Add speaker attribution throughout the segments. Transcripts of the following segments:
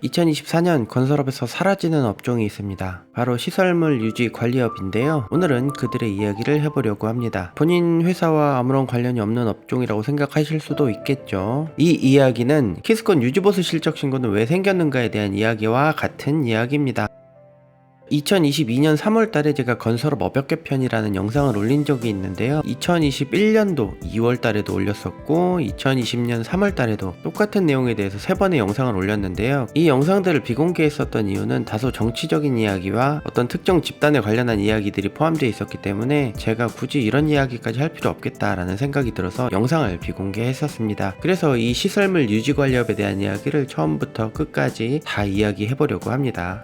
Speaker 1: 2024년 건설업에서 사라지는 업종이 있습니다. 바로 시설물 유지 관리업인데요. 오늘은 그들의 이야기를 해보려고 합니다. 본인 회사와 아무런 관련이 없는 업종이라고 생각하실 수도 있겠죠. 이 이야기는 키스콘 유지보수 실적 신고는 왜 생겼는가에 대한 이야기와 같은 이야기입니다. 2022년 3월달에 제가 건설업 업역개편이라는 영상을 올린 적이 있는데요. 2021년도 2월달에도 올렸었고 2020년 3월달에도 똑같은 내용에 대해서 3번의 영상을 올렸는데요. 이 영상들을 비공개했었던 이유는 다소 정치적인 이야기와 어떤 특정 집단에 관련한 이야기들이 포함되어 있었기 때문에 제가 굳이 이런 이야기까지 할 필요 없겠다라는 생각이 들어서 영상을 비공개했었습니다. 그래서 이 시설물 유지관리업에 대한 이야기를 처음부터 끝까지 다 이야기해보려고 합니다.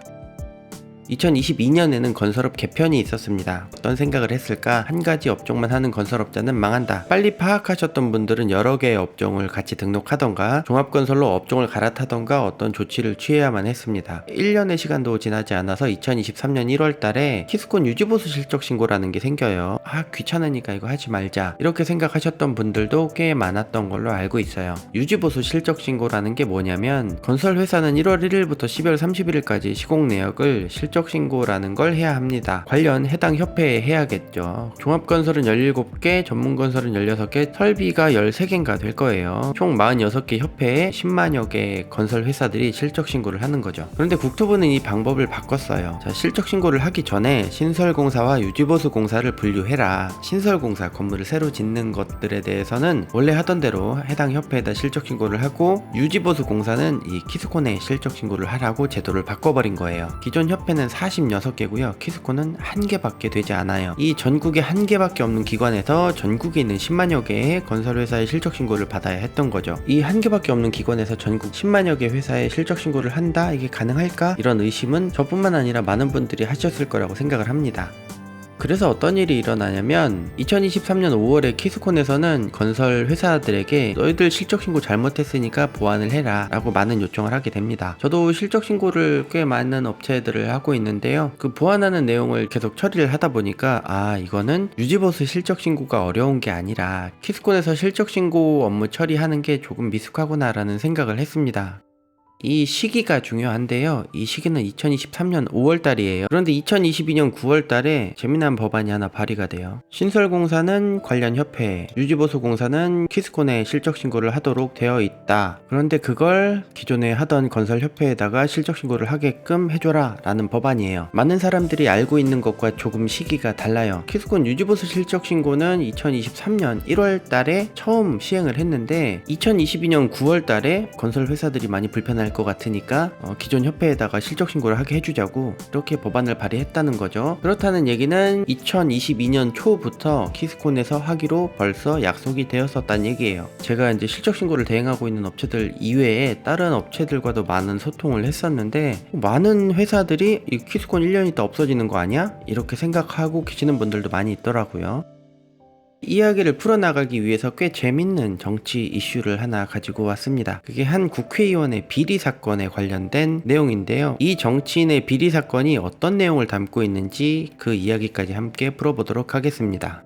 Speaker 1: 2022년에는 건설업 개편이 있었습니다. 어떤 생각을 했을까? 한 가지 업종만 하는 건설업자는 망한다. 빨리 파악하셨던 분들은 여러 개의 업종을 같이 등록하던가 종합건설로 업종을 갈아타던가 어떤 조치를 취해야만 했습니다. 1년의 시간도 지나지 않아서 2023년 1월 달에 키스콘 유지보수 실적 신고라는 게 생겨요. 귀찮으니까 이거 하지 말자. 이렇게 생각하셨던 분들도 꽤 많았던 걸로 알고 있어요. 유지보수 실적 신고라는 게 뭐냐면 건설회사는 1월 1일부터 12월 31일까지 시공 내역을 실적 신고라는 걸 해야 합니다. 관련 해당 협회에 해야겠죠. 종합건설은 17개, 전문건설은 16개, 설비가 13개인가 될 거예요. 총 46개 협회에 10만여 개의 건설회사들이 실적신고를 하는 거죠. 그런데 국토부는 이 방법을 바꿨어요. 자, 실적신고를 하기 전에 신설공사와 유지보수공사를 분류해라. 신설공사, 건물을 새로 짓는 것들에 대해서는 원래 하던 대로 해당 협회에다 실적신고를 하고 유지보수공사는 이 키스콘에 실적신고를 하라고 제도를 바꿔버린 거예요. 기존 협회는 46개고요. 키스콘은 1개밖에 되지 않아요. 이 전국에 1개밖에 없는 기관에서 전국에 있는 10만여 개의 건설회사의 실적신고를 받아야 했던 거죠. 이 1개밖에 없는 기관에서 전국 10만여 개 회사의 실적신고를 한다? 이게 가능할까? 이런 의심은 저뿐만 아니라 많은 분들이 하셨을 거라고 생각을 합니다. 그래서 어떤 일이 일어나냐면 2023년 5월에 키스콘에서는 건설 회사들에게 너희들 실적신고 잘못했으니까 보완을 해라 라고 많은 요청을 하게 됩니다. 저도 실적신고를 꽤 많은 업체들을 하고 있는데요. 그 보완하는 내용을 계속 처리를 하다 보니까 이거는 유지보수 실적신고가 어려운 게 아니라 키스콘에서 실적신고 업무 처리하는 게 조금 미숙하구나 라는 생각을 했습니다. 이 시기가 중요한데요. 이 시기는 2023년 5월달이에요. 그런데 2022년 9월달에 재미난 법안이 하나 발의가 돼요. 신설공사는 관련 협회에, 유지보수공사는 키스콘에 실적신고를 하도록 되어 있다. 그런데 그걸 기존에 하던 건설협회에다가 실적신고를 하게끔 해줘라 라는 법안이에요. 많은 사람들이 알고 있는 것과 조금 시기가 달라요. 키스콘 유지보수 실적신고는 2023년 1월달에 처음 시행을 했는데 2022년 9월달에 건설회사들이 많이 불편할 것 같으니까 기존 협회에다가 실적신고를 하게 해주자고 이렇게 법안을 발의했다는 거죠. 그렇다는 얘기는 2022년 초부터 키스콘에서 하기로 벌써 약속이 되었었다는 얘기예요. 제가 이제 실적신고를 대행하고 있는 업체들 이외에 다른 업체들과도 많은 소통을 했었는데 많은 회사들이 이 키스콘 1년 있다 없어지는 거 아니야? 이렇게 생각하고 계시는 분들도 많이 있더라고요. 이야기를 풀어나가기 위해서 꽤 재밌는 정치 이슈를 하나 가지고 왔습니다. 그게 한 국회의원의 비리 사건에 관련된 내용인데요. 이 정치인의 비리 사건이 어떤 내용을 담고 있는지 그 이야기까지 함께 풀어보도록 하겠습니다.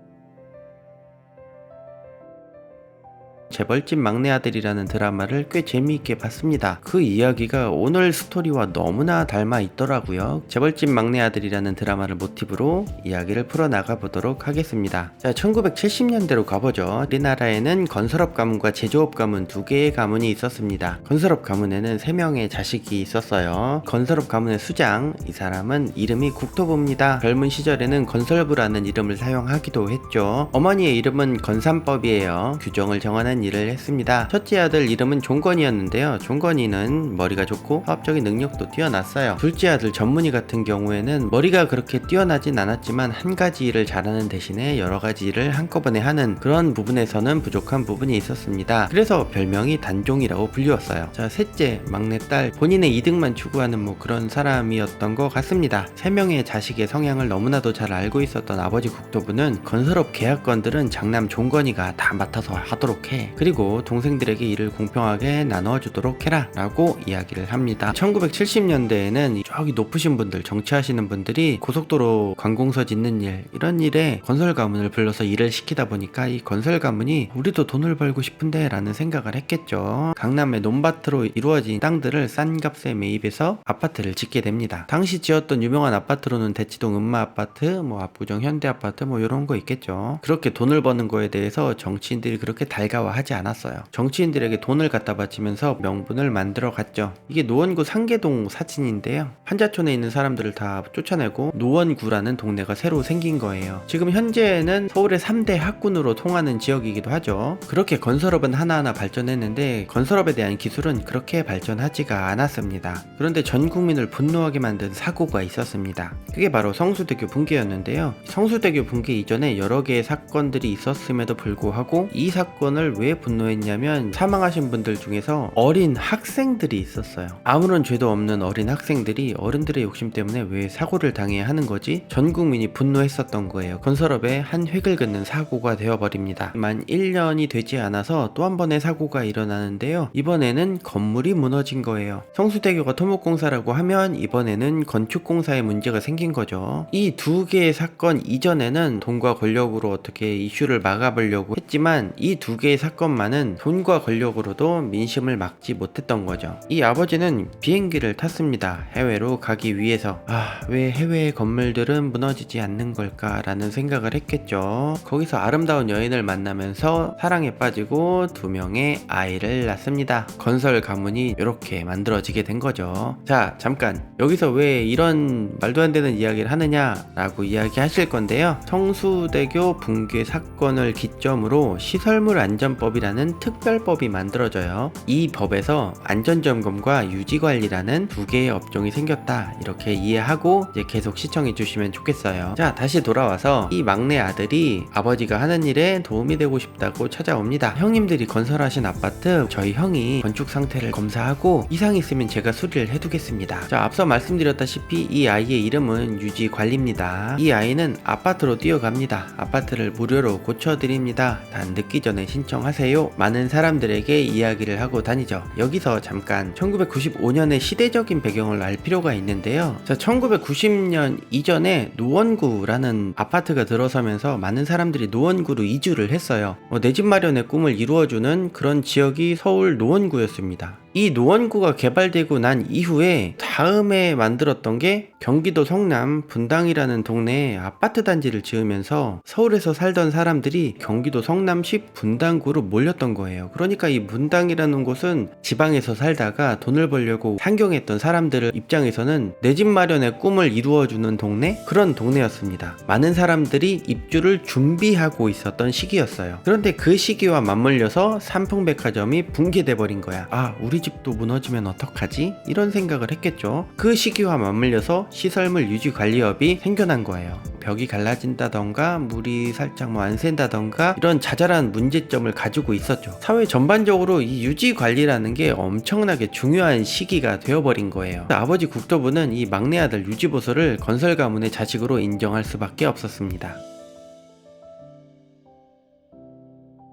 Speaker 1: 재벌집 막내 아들이라는 드라마를 꽤 재미있게 봤습니다. 그 이야기가 오늘 스토리와 너무나 닮아 있더라고요. 재벌집 막내 아들이라는 드라마를 모티브로 이야기를 풀어나가 보도록 하겠습니다. 자, 1970년대로 가보죠. 우리나라에는 건설업 가문과 제조업 가문 두 개의 가문이 있었습니다. 건설업 가문에는 3명의 자식이 있었어요. 건설업 가문의 수장, 이 사람은 이름이 국토부입니다. 젊은 시절에는 건설부라는 이름을 사용하기도 했죠. 어머니의 이름은 건산법이에요. 규정을 정하는 일을 했습니다. 첫째 아들 이름은 종건이었는데요. 종건이는 머리가 좋고 사업적인 능력도 뛰어났어요. 둘째 아들 전문이 같은 경우에는 머리가 그렇게 뛰어나진 않았지만 한 가지 일을 잘하는 대신에 여러 가지 일을 한꺼번에 하는 그런 부분에서는 부족한 부분이 있었습니다. 그래서 별명이 단종이라고 불리웠어요. 자, 셋째 막내딸 본인의 이득만 추구하는 그런 사람이었던 것 같습니다. 3명의 자식의 성향을 너무나도 잘 알고 있었던 아버지 국토부는 건설업 계약건들은 장남 종건이가 다 맡아서 하도록 해. 그리고 동생들에게 이를 공평하게 나눠주도록 해라 라고 이야기를 합니다. 1970년대에는 저기 높으신 분들, 정치하시는 분들이 고속도로 관공서 짓는 일, 이런 일에 건설 가문을 불러서 일을 시키다 보니까 이 건설 가문이 우리도 돈을 벌고 싶은데 라는 생각을 했겠죠. 강남의 논밭으로 이루어진 땅들을 싼 값에 매입해서 아파트를 짓게 됩니다. 당시 지었던 유명한 아파트로는 대치동 음마아파트, 압구정 현대아파트 이런 거 있겠죠. 그렇게 돈을 버는 거에 대해서 정치인들이 그렇게 달가워하지 않았어요. 정치인들에게 돈을 갖다 바치면서 명분을 만들어 갔죠. 이게 노원구 상계동 사진인데요. 한자촌에 있는 사람들을 다 쫓아내고 노원구라는 동네가 새로 생긴 거예요. 지금 현재는 서울의 3대 학군으로 통하는 지역이기도 하죠. 그렇게 건설업은 하나하나 발전했는데 건설업에 대한 기술은 그렇게 발전하지가 않았습니다. 그런데 전 국민을 분노하게 만든 사고가 있었습니다. 그게 바로 성수대교 붕괴였는데요. 성수대교 붕괴 이전에 여러 개의 사건들이 있었음에도 불구하고 이 사건을 왜 분노했냐면 사망하신 분들 중에서 어린 학생들이 있었어요. 아무런 죄도 없는 어린 학생들이 어른들의 욕심 때문에 왜 사고를 당해야 하는 거지? 전 국민이 분노했었던 거예요. 건설업에 한 획을 긋는 사고가 되어버립니다. 만 1년이 되지 않아서 또 한 번의 사고가 일어나는데요. 이번에는 건물이 무너진 거예요. 성수대교가 토목공사라고 하면 이번에는 건축공사에 문제가 생긴 거죠. 이 두 개의 사건 이전에는 돈과 권력으로 어떻게 이슈를 막아보려고 했지만 이 두 개의 사건만은 돈과 권력으로도 민심을 막지 못했던 거죠. 이 아버지는 비행기를 탔습니다. 해외로 가기 위해서. 왜 해외의 건물들은 무너지지 않는 걸까 라는 생각을 했겠죠. 거기서 아름다운 여인을 만나면서 사랑에 빠지고 2명의 아이를 낳습니다. 건설 가문이 이렇게 만들어지게 된 거죠. 자, 잠깐 여기서 왜 이런 말도 안 되는 이야기를 하느냐 라고 이야기하실 건데요. 성수대교 붕괴 사건을 기점으로 시설물 안전법이라는 특별법이 만들어져요. 이 법에서 안전점검과 유지관리라는 두 개의 업종이 생겼다, 이렇게 이해하고 이제 계속 시청해 주시면 좋겠어요. 자, 다시 돌아와서 이 막내 아들이 아버지가 하는 일에 도움이 되고 싶다고 찾아옵니다. 형님들이 건설하신 아파트 저희 형이 건축 상태를 검사하고 이상 있으면 제가 수리를 해두겠습니다. 자, 앞서 말씀드렸다시피 이 아이의 이름은 유지관리입니다. 이 아이는 아파트로 뛰어갑니다. 아파트를 무료로 고쳐드립니다. 단 늦기 전에 신청하세요. 많은 사람들에게 이야기를 하고 다니죠. 여기서 잠깐 1995년의 시대적인 배경을 알 필요가 있는데요. 자, 1990년 이전에 노원구라는 아파트가 들어서면서 많은 사람들이 노원구로 이주를 했어요. 내 집 마련의 꿈을 이루어주는 그런 지역이 서울 노원구였습니다. 이 노원구가 개발되고 난 이후에 다음에 만들었던 게 경기도 성남 분당이라는 동네에 아파트 단지를 지으면서 서울에서 살던 사람들이 경기도 성남시 분당구로 몰렸던 거예요. 그러니까 이 분당이라는 곳은 지방에서 살다가 돈을 벌려고 상경했던 사람들 입장에서는 내 집 마련의 꿈을 이루어주는 동네? 그런 동네였습니다. 많은 사람들이 입주를 준비하고 있었던 시기였어요. 그런데 그 시기와 맞물려서 삼풍백화점이 붕괴돼 버린 거야. 우리 집도 무너지면 어떡하지? 이런 생각을 했겠죠. 그 시기와 맞물려서 시설물 유지관리업이 생겨난 거예요. 벽이 갈라진다던가 물이 살짝 안 샌다던가 이런 자잘한 문제점을 가지고 있었죠. 사회 전반적으로 이 유지관리라는 게 엄청나게 중요한 시기가 되어버린 거예요. 아버지 국토부는 이 막내 아들 유지보수를 건설 가문의 자식으로 인정할 수밖에 없었습니다.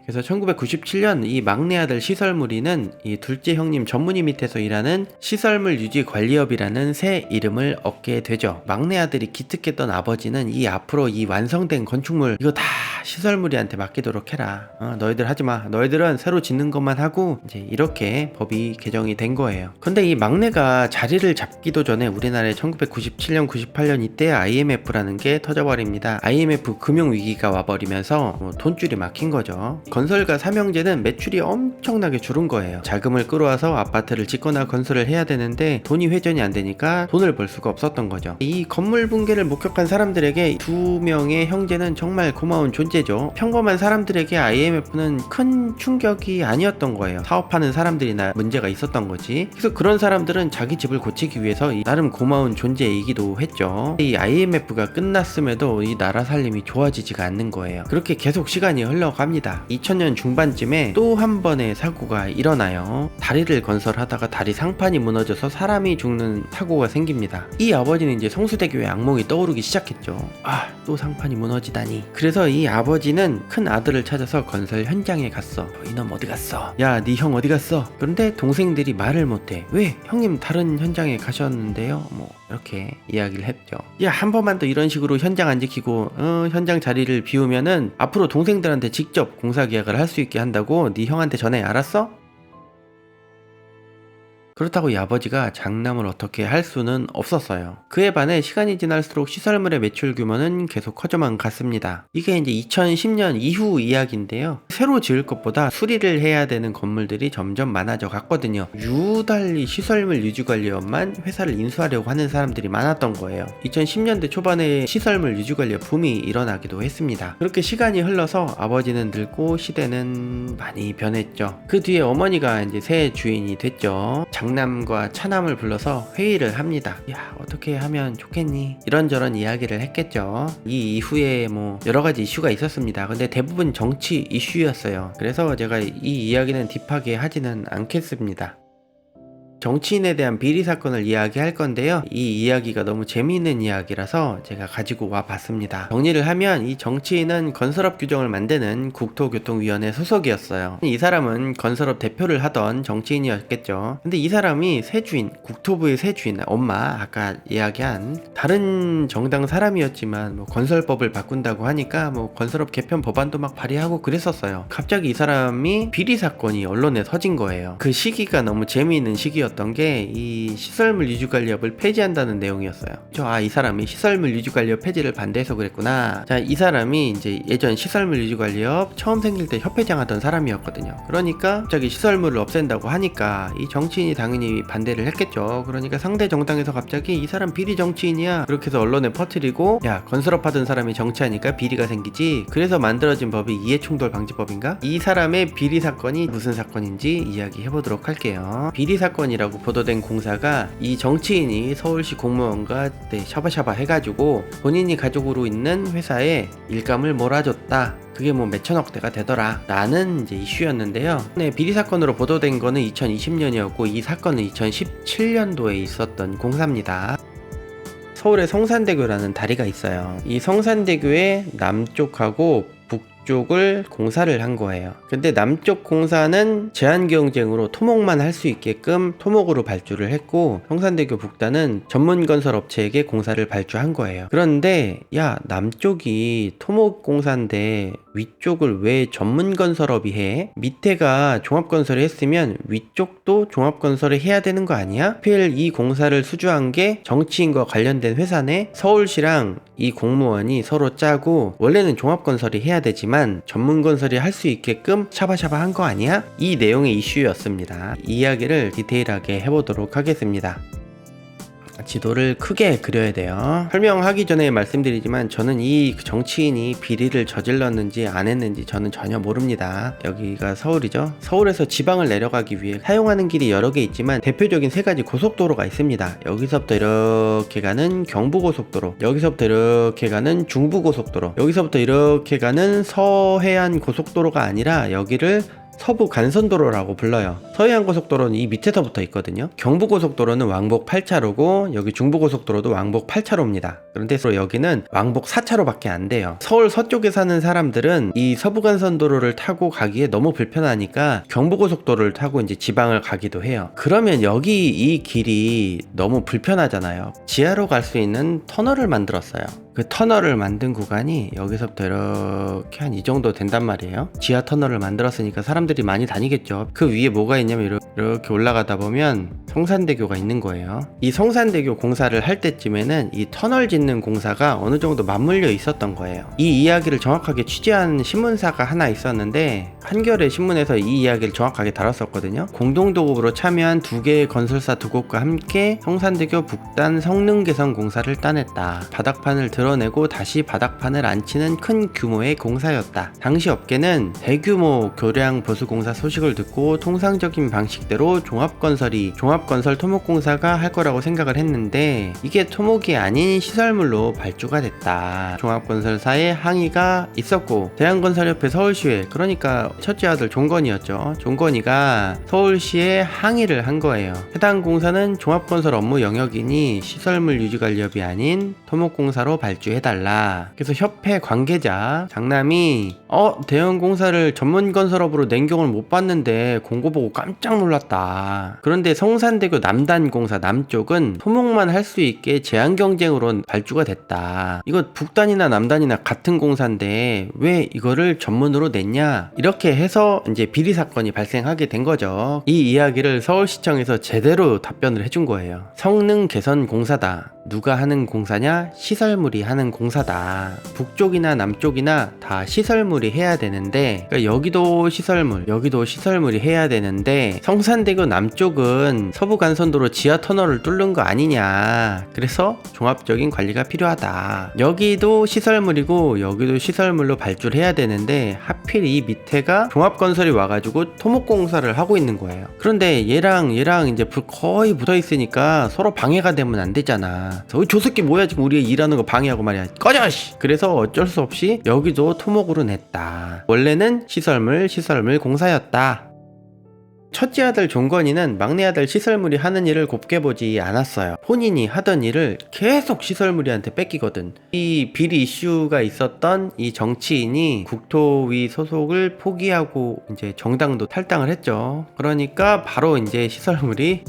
Speaker 1: 그래서 1997년 이 막내 아들 시설물이는 이 둘째 형님 전문의 밑에서 일하는 시설물 유지 관리업이라는 새 이름을 얻게 되죠. 막내 아들이 기특했던 아버지는 이 앞으로 이 완성된 건축물 이거 다 시설물이한테 맡기도록 해라. 너희들 하지마. 너희들은 새로 짓는 것만 하고 이제 이렇게 법이 개정이 된 거예요. 근데 이 막내가 자리를 잡기도 전에 우리나라에 1997년 98년 이때 IMF라는 게 터져버립니다. IMF 금융위기가 와버리면서 돈줄이 막힌 거죠. 건설가 삼형제는 매출이 엄청나게 줄은 거예요. 자금을 끌어와서 아파트를 짓거나 건설을 해야 되는데 돈이 회전이 안 되니까 돈을 벌 수가 없었던 거죠. 이 건물 붕괴를 목격한 사람들에게 2명의 형제는 정말 고마운 존재죠. 평범한 사람들에게 IMF는 큰 충격이 아니었던 거예요. 사업하는 사람들이나 문제가 있었던 거지. 그래서 그런 사람들은 자기 집을 고치기 위해서 나름 고마운 존재이기도 했죠. 이 IMF가 끝났음에도 이 나라 살림이 좋아지지가 않는 거예요. 그렇게 계속 시간이 흘러갑니다. 2000년 중반쯤에 또 한 번의 사고가 일어나요. 다리를 건설하다가 다리 상판이 무너져서 사람이 죽는 사고가 생깁니다. 이 아버지는 이제 성수대교의 악몽이 떠오르기 시작했죠. 또 상판이 무너지다니. 그래서 이 아버지는 큰 아들을 찾아서 건설 현장에 갔어. 이놈 어디 갔어? 야, 네 형 어디 갔어? 그런데 동생들이 말을 못해. 왜? 형님 다른 현장에 가셨는데요? 뭐 이렇게 이야기를 했죠. 야, 한 번만 더 이런 식으로 현장 안 지키고 현장 자리를 비우면은 앞으로 동생들한테 직접 공사 계약을 할 수 있게 한다고 네 형한테 전해. 알았어? 그렇다고 이 아버지가 장남을 어떻게 할 수는 없었어요. 그에 반해 시간이 지날수록 시설물의 매출 규모는 계속 커져만 갔습니다. 이게 이제 2010년 이후 이야기인데요. 새로 지을 것보다 수리를 해야 되는 건물들이 점점 많아져 갔거든요. 유달리 시설물 유지관리업만 회사를 인수하려고 하는 사람들이 많았던 거예요. 2010년대 초반에 시설물 유지관리업 붐이 일어나기도 했습니다. 그렇게 시간이 흘러서 아버지는 늙고 시대는 많이 변했죠. 그 뒤에 어머니가 이제 새 주인이 됐죠. 장남과 차남을 불러서 회의를 합니다. 야, 어떻게 하면 좋겠니? 이런저런 이야기를 했겠죠. 이 이후에 뭐 여러가지 이슈가 있었습니다. 근데 대부분 정치 이슈였어요. 그래서 제가 이 이야기는 딥하게 하지는 않겠습니다. 정치인에 대한 비리 사건을 이야기할 건데요. 이 이야기가 너무 재미있는 이야기라서 제가 가지고 와 봤습니다. 정리를 하면 이 정치인은 건설업 규정을 만드는 국토교통위원회 소속이었어요. 이 사람은 건설업 대표를 하던 정치인이었겠죠. 근데 이 사람이 새 주인, 국토부의 새 주인, 엄마 아까 이야기한 다른 정당 사람이었지만 뭐 건설법을 바꾼다고 하니까 뭐 건설업 개편 법안도 막 발의하고 그랬었어요. 갑자기 이 사람이 비리 사건이 언론에 터진 거예요. 그 시기가 너무 재미있는 시기였어요. 던 게 이 시설물 유지관리업을 폐지한다는 내용이었어요. 이 사람이 시설물 유지관리업 폐지를 반대해서 그랬구나. 자, 이 사람이 이제 예전 시설물 유지관리업 처음 생길 때 협회장 하던 사람이었거든요. 그러니까 갑자기 시설물을 없앤다고 하니까 이 정치인이 당연히 반대를 했겠죠. 그러니까 상대 정당에서 갑자기 이 사람 비리 정치인이야 그렇게 해서 언론에 퍼뜨리고, 야, 건설업 하던 사람이 정치하니까 비리가 생기지. 그래서 만들어진 법이 이해충돌 방지법인가? 이 사람의 비리 사건이 무슨 사건인지 이야기해보도록 할게요. 비리 사건이 라고 보도된 공사가 이 정치인이 서울시 공무원과 샤바샤바 해가지고 본인이 가족으로 있는 회사에 일감을 몰아줬다. 그게 뭐 몇천억대가 되더라 라는 이제 이슈였는데요. 네, 비리 사건으로 보도된 거는 2020년이었고 이 사건은 2017년도에 있었던 공사입니다. 서울에 성산대교라는 다리가 있어요. 이 성산대교의 남쪽하고 북쪽을 공사를 한 거예요. 근데 남쪽 공사는 제한 경쟁으로 토목만 할 수 있게끔 토목으로 발주를 했고, 성산대교 북단은 전문 건설 업체에게 공사를 발주한 거예요. 그런데 야, 남쪽이 토목 공사인데 위쪽을 왜 전문 건설업이 해? 밑에가 종합건설을 했으면 위쪽도 종합건설을 해야 되는 거 아니야? 하필 이 공사를 수주한 게 정치인과 관련된 회사네. 서울시랑 이 공무원이 서로 짜고 원래는 종합건설이 해야 되지만 전문건설이 할 수 있게끔 샤바샤바 한 거 아니야? 이 내용의 이슈였습니다. 이 이야기를 디테일하게 해보도록 하겠습니다. 지도를 크게 그려야 돼요. 설명하기 전에 말씀드리지만 저는 이 정치인이 비리를 저질렀는지 안 했는지 저는 전혀 모릅니다. 여기가 서울이죠. 서울에서 지방을 내려가기 위해 사용하는 길이 여러 개 있지만 대표적인 세 가지 고속도로가 있습니다. 여기서부터 이렇게 가는 경부고속도로, 여기서부터 이렇게 가는 중부고속도로, 여기서부터 이렇게 가는 서해안 고속도로가 아니라 여기를 서부 간선도로라고 불러요. 서해안고속도로는 이 밑에서부터 있거든요. 경부고속도로는 왕복 8차로고 여기 중부고속도로도 왕복 8차로입니다. 그런데 여기는 왕복 4차로밖에 안 돼요. 서울 서쪽에 사는 사람들은 이 서부간선도로를 타고 가기에 너무 불편하니까 경부고속도로를 타고 이제 지방을 가기도 해요. 그러면 여기 이 길이 너무 불편하잖아요. 지하로 갈 수 있는 터널을 만들었어요. 그 터널을 만든 구간이 여기서부터 이렇게 한 이 정도 된단 말이에요. 지하 터널을 만들었으니까 사람들이 많이 다니겠죠. 그 위에 뭐가 있냐면 이렇게 올라가다 보면 성산대교가 있는 거예요. 이 성산대교 공사를 할 때쯤에는 이 터널 짓는 공사가 어느 정도 맞물려 있었던 거예요. 이 이야기를 정확하게 취재한 신문사가 하나 있었는데 한겨레 신문에서 이 이야기를 정확하게 다뤘었거든요. 공동도급으로 참여한 두 개의 건설사 두 곳과 함께 성산대교 북단 성능 개선 공사를 따냈다. 바닥판을 드러내고 다시 바닥판을 안치는 큰 규모의 공사였다. 당시 업계는 대규모 교량 보수 공사 소식을 듣고 통상적인 방식대로 종합건설이 종합 종합건설 토목공사가 할 거라고 생각을 했는데 이게 토목이 아닌 시설물로 발주가 됐다. 종합건설사에 항의가 있었고 대한건설협회 서울시회, 그러니까 첫째 아들 종건이었죠. 종건이가 서울시에 항의를 한 거예요. 해당 공사는 종합건설 업무 영역이니 시설물 유지관리업이 아닌 토목공사로 발주해달라. 그래서 협회 관계자 장남이 대형공사를 전문건설업으로 냉경을 못 봤는데 공고 보고 깜짝 놀랐다. 그런데 성산대교 남단공사 남쪽은 토목만 할 수 있게 제한경쟁으로 발주가 됐다. 이거 북단이나 남단이나 같은 공사인데 왜 이거를 전문으로 냈냐, 이렇게 해서 이제 비리 사건이 발생하게 된 거죠. 이 이야기를 서울시청에서 제대로 답변을 해준 거예요. 성능 개선 공사다. 누가 하는 공사냐? 시설물이 하는 공사다. 북쪽이나 남쪽이나 다 시설물이 해야 되는데, 그러니까 여기도 시설물, 여기도 시설물이 해야 되는데 성산대교 남쪽은 서부간선도로 지하터널을 뚫는 거 아니냐. 그래서 종합적인 관리가 필요하다. 여기도 시설물이고 여기도 시설물로 발주를 해야 되는데 하필 이 밑에가 종합건설이 와가지고 토목공사를 하고 있는 거예요. 그런데 얘랑 이제 거의 붙어있으니까 서로 방해가 되면 안 되잖아. 저 새끼 뭐야, 지금 우리 일하는 거 방해하고 말이야, 꺼져 씨. 그래서 어쩔 수 없이 여기도 토목으로 냈다. 원래는 시설물 공사였다. 첫째 아들 종건이는 막내 아들 시설물이 하는 일을 곱게 보지 않았어요. 본인이 하던 일을 계속 시설물이한테 뺏기거든. 이 비리 이슈가 있었던 이 정치인이 국토위 소속을 포기하고 이제 정당도 탈당을 했죠. 그러니까 바로 이제 시설물이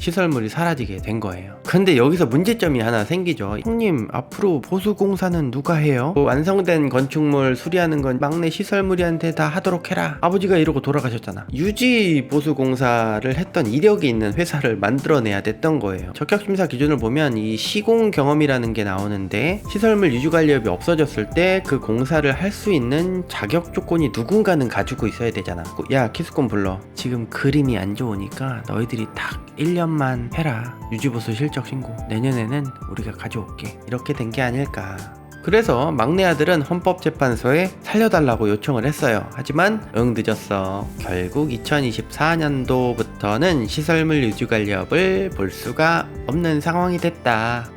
Speaker 1: 사라지게 된 거예요. 근데 여기서 문제점이 하나 생기죠. 형님, 앞으로 보수공사는 누가 해요? 완성된 건축물 수리하는 건 막내 시설물이한테 다 하도록 해라. 아버지가 이러고 돌아가셨잖아. 유지 보수공사 를 했던 이력이 있는 회사를 만들어내야 됐던 거예요. 적격심사 기준을 보면 이 시공 경험이라는 게 나오는데, 시설물 유지관리업이 없어졌을 때 그 공사를 할 수 있는 자격 조건이 누군가는 가지고 있어야 되잖아. 야, 키스콘 불러. 지금 그림이 안 좋으니까 너희들이 딱 1년만 해라. 유지보수 실적 신고. 내년에는 우리가 가져올게. 이렇게 된 게 아닐까. 그래서 막내 아들은 헌법재판소에 살려달라고 요청을 했어요. 하지만 늦었어. 결국 2024년도부터는 시설물 유지관리업을 볼 수가 없는 상황이 됐다.